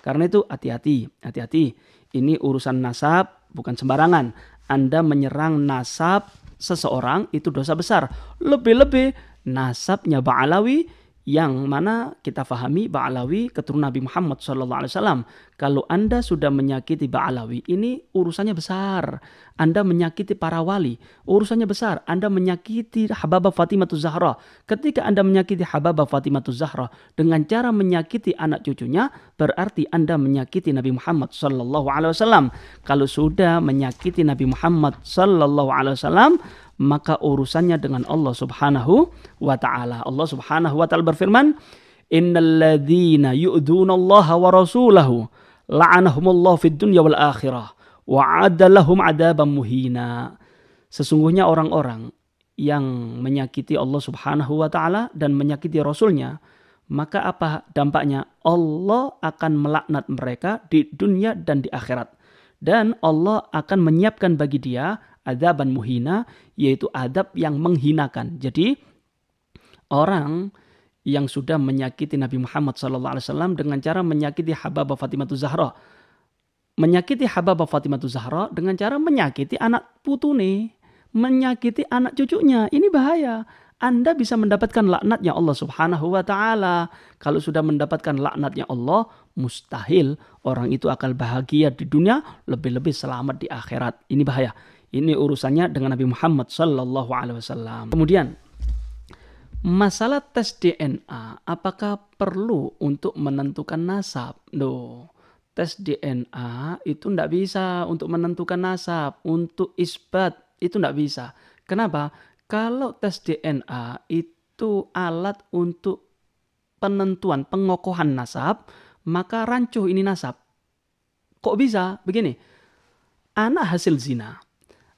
Karena itu hati-hati, hati-hati. Ini urusan nasab bukan sembarangan. Anda menyerang nasab seseorang itu dosa besar. Lebih-lebih nasabnya Ba'alawi, yang mana kita fahami Ba'alawi keturunan Nabi Muhammad SAW. Kalau Anda sudah menyakiti Ba'alawi, ini urusannya besar. Anda menyakiti para wali, urusannya besar. Anda menyakiti Hababah Fatimatus Zahra. Ketika Anda menyakiti Hababah Fatimatus Zahra dengan cara menyakiti anak cucunya, berarti Anda menyakiti Nabi Muhammad SAW. Kalau sudah menyakiti Nabi Muhammad SAW, maka urusannya dengan Allah Subhanahu wa Ta'ala. Allah Subhanahu wa Ta'ala berfirman, "Innal ladzina yu'dzunallaha wa rasulahu la'anahumullahu fid dunya wal akhirah wa 'adda lahum 'adzaban muhina." Sesungguhnya orang-orang yang menyakiti Allah Subhanahu wa Ta'ala dan menyakiti Rasulnya, maka apa dampaknya? Allah akan melaknat mereka di dunia dan di akhirat. Dan Allah akan menyiapkan bagi dia adzaban muhina, yaitu adab yang menghinakan. Jadi orang yang sudah menyakiti Nabi Muhammad SAW dengan cara menyakiti Hababah Fatimatus Zahra, menyakiti Hababah Fatimatus Zahra dengan cara menyakiti anak putune, menyakiti anak cucunya, ini bahaya. Anda bisa mendapatkan laknatnya Allah Subhanahu wa Ta'ala. Kalau sudah mendapatkan laknatnya Allah, mustahil orang itu akan bahagia di dunia, lebih-lebih selamat di akhirat. Ini bahaya. Ini urusannya dengan Nabi Muhammad SAW. Kemudian, masalah tes DNA, apakah perlu untuk menentukan nasab? Loh, tes DNA itu tidak bisa untuk menentukan nasab, untuk isbat itu tidak bisa. Kenapa? Kalau tes DNA itu alat untuk penentuan, pengokohan nasab, maka rancuh ini nasab. Kok bisa? Begini, anak hasil zina.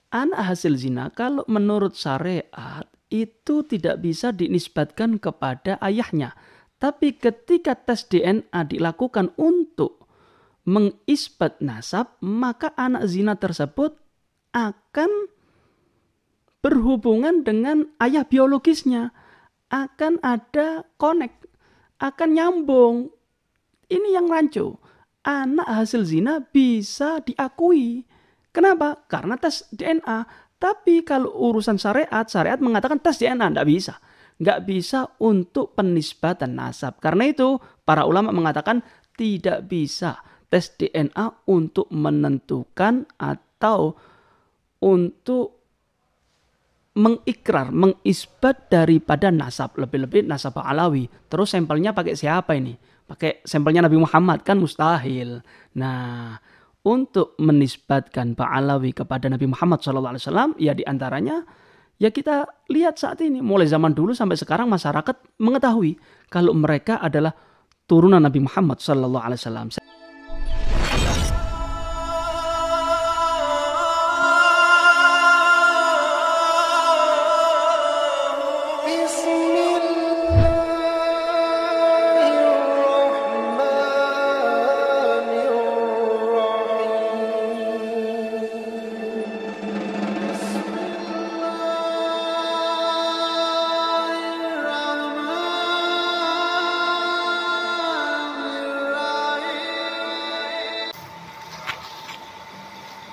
Anak hasil zina kalau menurut syariat itu tidak bisa dinisbatkan kepada ayahnya. Tapi ketika tes DNA dilakukan untuk mengisbat nasab, maka anak zina tersebut akan berhubungan dengan ayah biologisnya. Akan ada connect, akan nyambung. Ini yang rancu. Anak hasil zina bisa diakui. Kenapa? Karena tes DNA. Tapi kalau urusan syariat, syariat mengatakan tes DNA tidak bisa. Nggak bisa untuk penisbatan nasab. Karena itu para ulama mengatakan tidak bisa tes DNA untuk menentukan atau untuk mengikrar, mengisbat daripada nasab. Lebih-lebih nasab Alawi. Terus sampelnya pakai siapa ini? Pakai sampelnya Nabi Muhammad, kan mustahil. Nah, untuk menisbatkan Ba'alawi kepada Nabi Muhammad SAW, ya diantaranya, ya kita lihat saat ini, mulai zaman dulu sampai sekarang masyarakat mengetahui kalau mereka adalah turunan Nabi Muhammad SAW.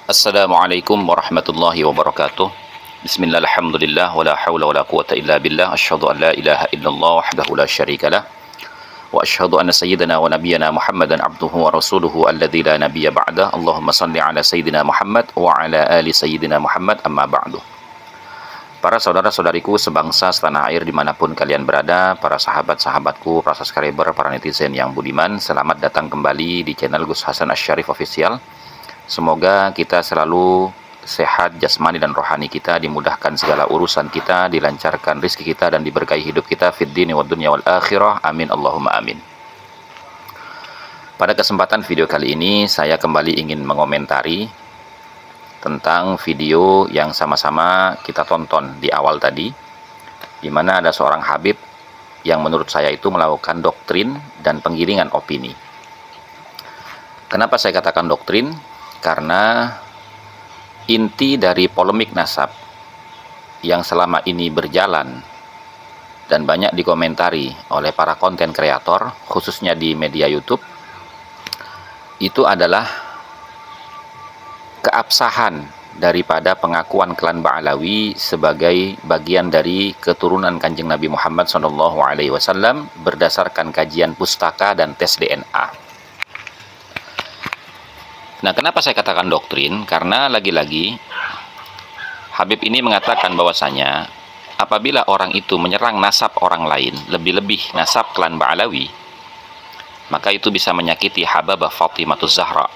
Assalamualaikum warahmatullahi wabarakatuh. Bismillah, alhamdulillah, wa la hawla wa la quwata illa billah. Asyhadu an la ilaha illallah wahdahu la syarikalah. Wa asyhadu anna sayyidina wa nabiyyana Muhammadan abduhu wa rasuluhu alladzi la nabiyya ba'dah. Allahumma salli ala sayyidina Muhammad wa ala ali sayyidina Muhammad, amma ba'du. Para saudara-saudariku sebangsa setanah air dimanapun kalian berada, para sahabat-sahabatku, para subscriber, para netizen yang budiman, selamat datang kembali di channel Gus Hasan Asyarif Official. Semoga kita selalu sehat jasmani dan rohani kita, dimudahkan segala urusan kita, dilancarkan rizki kita, dan diberkahi hidup kita fid dini wad dunya wal akhirah. Amin Allahumma amin. Pada kesempatan video kali ini saya kembali ingin mengomentari tentang video yang sama-sama kita tonton di awal tadi, di mana ada seorang habib yang menurut saya itu melakukan doktrin dan penggiringan opini. Kenapa saya katakan doktrin? Karena inti dari polemik nasab yang selama ini berjalan dan banyak dikomentari oleh para konten kreator, khususnya di media YouTube, itu adalah keabsahan daripada pengakuan klan Ba'alawi sebagai bagian dari keturunan Kanjeng Nabi Muhammad SAW berdasarkan kajian pustaka dan tes DNA. Nah, kenapa saya katakan doktrin? Karena lagi-lagi Habib ini mengatakan bahwasanya apabila orang itu menyerang nasab orang lain, lebih-lebih nasab klan Ba'alawi, maka itu bisa menyakiti Hababah Fatimatuz Zahra.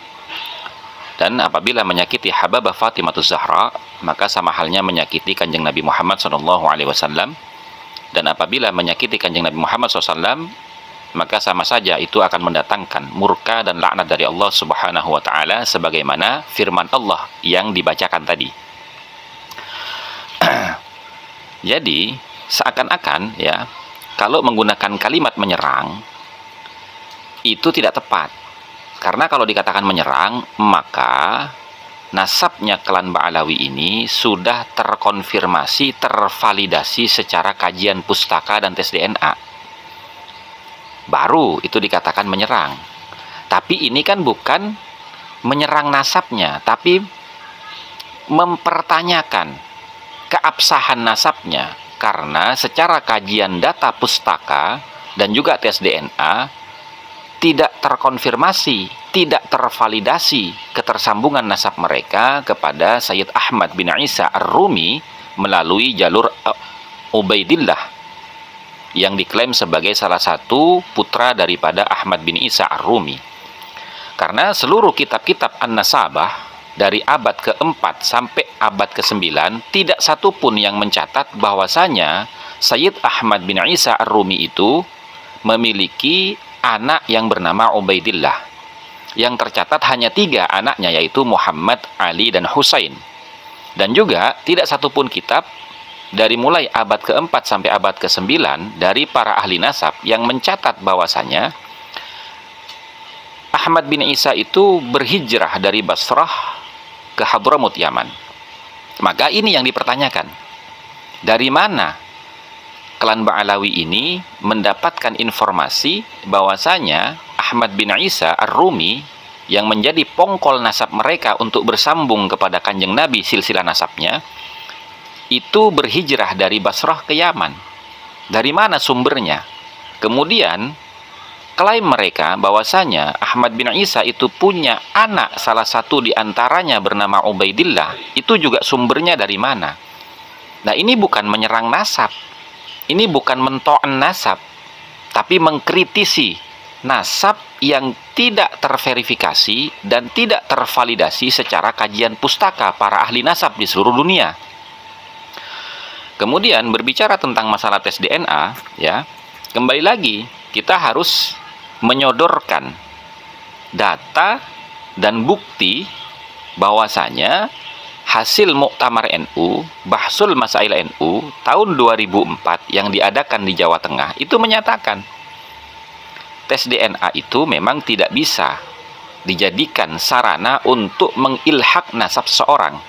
Dan apabila menyakiti Hababah Fatimatuz Zahra, maka sama halnya menyakiti Kanjeng Nabi Muhammad SAW. Dan apabila menyakiti Kanjeng Nabi Muhammad SAW, maka sama saja itu akan mendatangkan murka dan laknat dari Allah Subhanahu wa Ta'ala, sebagaimana firman Allah yang dibacakan tadi. Jadi seakan-akan ya, kalau menggunakan kalimat menyerang itu tidak tepat. Karena kalau dikatakan menyerang, maka nasabnya klan Ba'alawi ini sudah terkonfirmasi, tervalidasi secara kajian pustaka dan tes DNA. Baru itu dikatakan menyerang. Tapi ini kan bukan menyerang nasabnya, tapi mempertanyakan keabsahan nasabnya. Karena secara kajian data pustaka dan juga tes DNA, tidak terkonfirmasi, tidak tervalidasi ketersambungan nasab mereka kepada Sayyid Ahmad bin Isa Ar-Rumi melalui jalur Ubaidillah yang diklaim sebagai salah satu putra daripada Ahmad bin Isa Ar-Rumi. Karena seluruh kitab-kitab An-Nasabah dari abad ke-4 sampai abad ke-9 tidak satu pun yang mencatat bahwasanya Sayyid Ahmad bin Isa Ar-Rumi itu memiliki anak yang bernama Ubaidillah. Yang tercatat hanya 3 anaknya, yaitu Muhammad, Ali, dan Husain. Dan juga tidak satupun kitab dari mulai abad ke-4 sampai abad ke-9 dari para ahli nasab yang mencatat bahwasanya Ahmad bin Isa itu berhijrah dari Basrah ke Hadramut, Yaman. Maka ini yang dipertanyakan. Dari mana klan Ba'alawi ini mendapatkan informasi bahwasanya Ahmad bin Isa Ar-Rumi yang menjadi pongkol nasab mereka untuk bersambung kepada Kanjeng Nabi silsilah nasabnya itu berhijrah dari Basrah ke Yaman. Dari mana sumbernya? Kemudian klaim mereka bahwasanya Ahmad bin Isa itu punya anak, salah satu di antaranya bernama Ubaidillah, itu juga sumbernya dari mana? Nah, ini bukan menyerang nasab. Ini bukan mento'an nasab, tapi mengkritisi nasab yang tidak terverifikasi dan tidak tervalidasi secara kajian pustaka para ahli nasab di seluruh dunia. Kemudian berbicara tentang masalah tes DNA, ya, kembali lagi kita harus menyodorkan data dan bukti bahwasanya hasil Muktamar NU, Bahsul Masail NU tahun 2004 yang diadakan di Jawa Tengah itu menyatakan tes DNA itu memang tidak bisa dijadikan sarana untuk mengilhak nasab seseorang.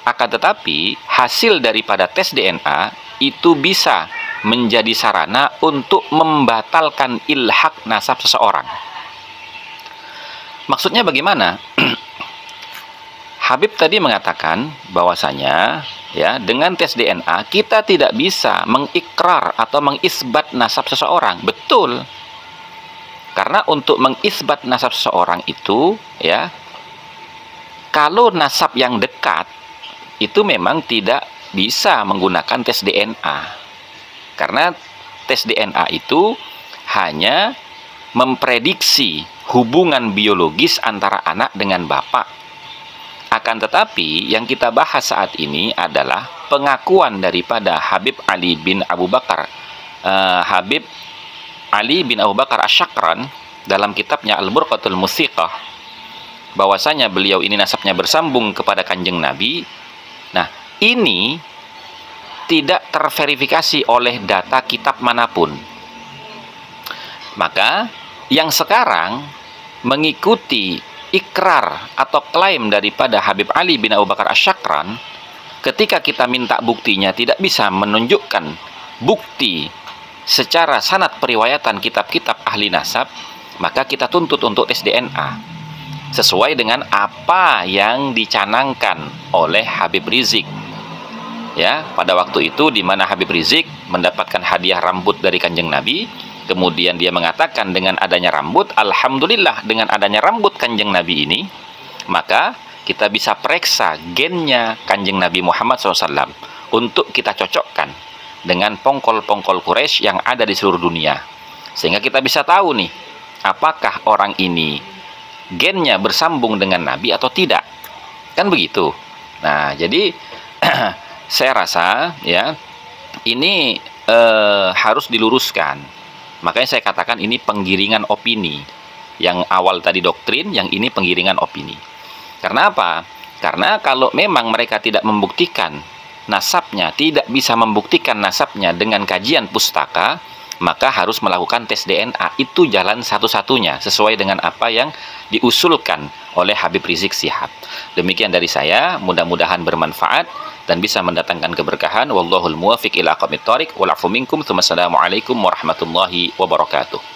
Akan tetapi hasil daripada tes DNA itu bisa menjadi sarana untuk membatalkan ilhak nasab seseorang. Maksudnya bagaimana? Habib tadi mengatakan bahwasanya ya, dengan tes DNA kita tidak bisa mengikrar atau mengisbat nasab seseorang. Betul. Karena untuk mengisbat nasab seseorang itu ya, kalau nasab yang dekat itu memang tidak bisa menggunakan tes DNA. Karena tes DNA itu hanya memprediksi hubungan biologis antara anak dengan bapak. Akan tetapi yang kita bahas saat ini adalah pengakuan daripada Habib Ali bin Abu Bakar Habib Ali bin Abu Bakar Asy-Syakran dalam kitabnya Al-Burqatul Musiqah, bahwasanya beliau ini nasabnya bersambung kepada Kanjeng Nabi. Nah, ini tidak terverifikasi oleh data kitab manapun. Maka yang sekarang mengikuti ikrar atau klaim daripada Habib Ali bin Abu Bakar Asy-Syakran, ketika kita minta buktinya tidak bisa menunjukkan bukti secara sanad periwayatan kitab-kitab ahli nasab, maka kita tuntut untuk tes DNA. sesuai dengan apa yang dicanangkan oleh Habib Rizik. Ya, pada waktu itu di mana Habib Rizik mendapatkan hadiah rambut dari Kanjeng Nabi, kemudian dia mengatakan dengan adanya rambut, alhamdulillah dengan adanya rambut Kanjeng Nabi ini, maka kita bisa periksa gennya Kanjeng Nabi Muhammad SAW untuk kita cocokkan dengan pongkol-pongkol Quraisy yang ada di seluruh dunia. Sehingga kita bisa tahu nih, apakah orang ini gennya bersambung dengan Nabi atau tidak. Kan begitu. Nah, jadi saya rasa ya ini harus diluruskan. Makanya saya katakan ini penggiringan opini. Yang awal tadi doktrin, yang ini penggiringan opini. Karena apa? Karena kalau memang mereka tidak membuktikan nasabnya, tidak bisa membuktikan nasabnya dengan kajian pustaka, maka harus melakukan tes DNA. Itu jalan satu-satunya sesuai dengan apa yang diusulkan oleh Habib Rizik Syihab. Demikian dari saya, mudah-mudahan bermanfaat dan bisa mendatangkan keberkahan. Wallahul muwaffiq ila aqwamit thoriq wal 'afu minkum. Assalamualaikum warahmatullahi wabarakatuh.